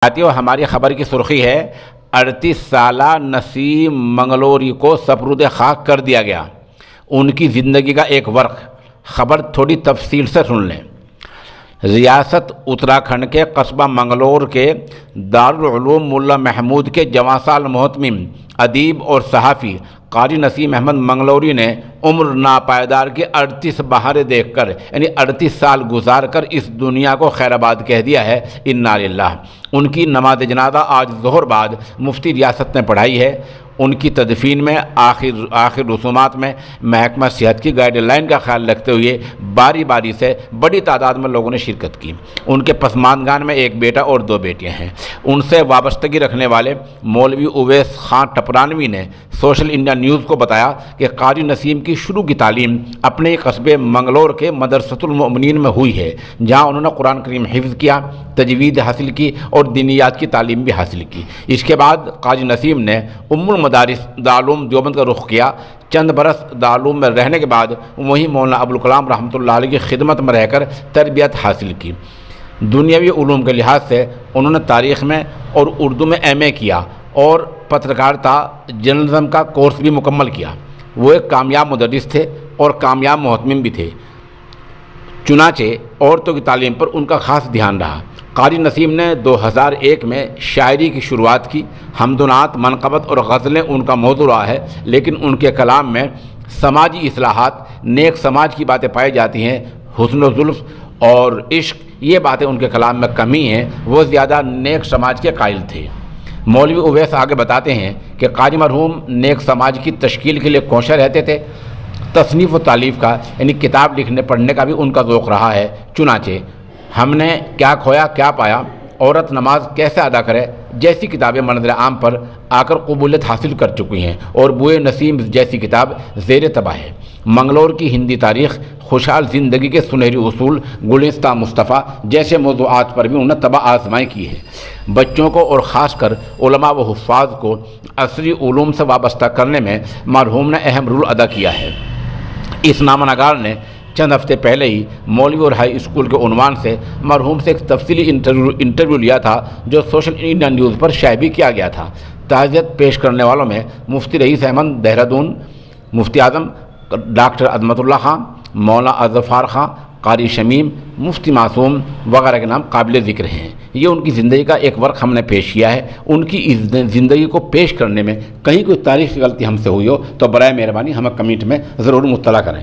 ساتھیو، ہماری خبر کی سرخی ہے 38 سالہ نسیم منگلوری کو سپرد خاک کر دیا گیا۔ ان کی زندگی کا ایک ورق۔ خبر تھوڑی تفصیل سے سن لیں۔ ریاست اتراکھنڈ کے قصبہ منگلور کے دارالعلوم ملا محمود کے جواں سال محتمم ادیب اور صحافی قاری نسیم احمد منگلوری نے عمر ناپائیدار کے 38 بہاریں دیکھ کر یعنی 38 سال گزار کر اس دنیا کو خیر آباد کہہ دیا ہے۔ انا للہ۔ ان کی نماز جنازہ آج ظہر بعد مفتی ریاست نے پڑھائی ہے۔ ان کی تدفین میں آخر رسومات میں محکمہ صحت کی گائیڈ لائن کا خیال رکھتے ہوئے باری باری سے بڑی تعداد میں لوگوں نے شرکت کی۔ ان کے پسماندگان میں ایک بیٹا اور 2 بیٹیاں ہیں۔ ان سے وابستگی رکھنے والے مولوی اویس خان ٹپرانوی نے سوشل انڈیا نیوز کو بتایا کہ قاری نسیم کی شروع کی تعلیم اپنے قصبے منگلور کے مدرسۃ المؤمنین میں ہوئی ہے، جہاں انہوں نے قرآن کریم حفظ کیا، تجوید حاصل کی اور دینیات کی تعلیم بھی حاصل کی۔ اس کے بعد قاری نسیم نے المدارس دارالعلوم دیوبند کا رخ کیا۔ چند برس دارالعلوم میں رہنے کے بعد وہیں مولانا ابوالکلام رحمۃ اللہ علیہ کی خدمت میں رہ کر تربیت حاصل کی۔ دنیاوی علوم کے لحاظ سے انہوں نے تاریخ میں اور اردو میں MA کیا اور پترکارتا جرنلزم کا کورس بھی مکمل کیا۔ وہ ایک کامیاب مدرس تھے اور کامیاب محتمم بھی تھے، چنانچہ عورتوں کی تعلیم پر ان کا خاص دھیان رہا۔ قاری نسیم نے 2001 میں شاعری کی شروعات کی۔ حمد و نعت، منقبت اور غزلیں ان کا موضوع رہا ہے، لیکن ان کے کلام میں سماجی اصلاحات، نیک سماج کی باتیں پائی جاتی ہیں۔ حسن و زلف اور عشق، یہ باتیں ان کے کلام میں کمی ہیں۔ وہ زیادہ نیک سماج کے قائل تھے۔ مولوی اویس آگے بتاتے ہیں کہ قاری مرحوم نیک سماج کی تشکیل کے لیے کوشاں رہتے تھے۔ تصنیف و تالیف کا یعنی کتاب لکھنے پڑھنے کا بھی ان کا ذوق رہا ہے۔ چنانچہ ہم نے کیا کھویا کیا پایا، عورت نماز کیسے ادا کرے جیسی کتابیں منظر عام پر آ کر قبولیت حاصل کر چکی ہیں، اور بوئے نسیم جیسی کتاب زیر طبع ہے۔ منگلور کی ہندی تاریخ، خوشحال زندگی کے سنہری اصول، گلستہ مصطفیٰ جیسے موضوعات پر بھی انہوں نے طبع آزمائی کی ہے۔ بچوں کو اور خاص کر علماء و حفاظ کو عصری علوم سے وابستہ کرنے میں مرحوم نے اہم رول ادا کیا ہے۔ اس نامہ نگار نے چند ہفتے پہلے ہی مولوی اور ہائی اسکول کے عنوان سے مرحوم سے ایک تفصیلی انٹرویو لیا تھا، جو سوشل انڈیا نیوز پر شائع بھی کیا گیا تھا۔ تعزیت پیش کرنے والوں میں مفتی رئیس احمد دہرادون، مفتی اعظم ڈاکٹر عظمت اللہ خان، مولانا اظفار خان، قاری شمیم، مفتی معصوم وغیرہ کے نام قابل ذکر ہیں۔ یہ ان کی زندگی کا ایک ورق ہم نے پیش کیا ہے۔ ان کی اس زندگی کو پیش کرنے میں کہیں کوئی تاریخی غلطی ہم سے ہوئی ہو تو برائے مہربانی ہمیں کمنٹ میں ضرور مطلع کریں۔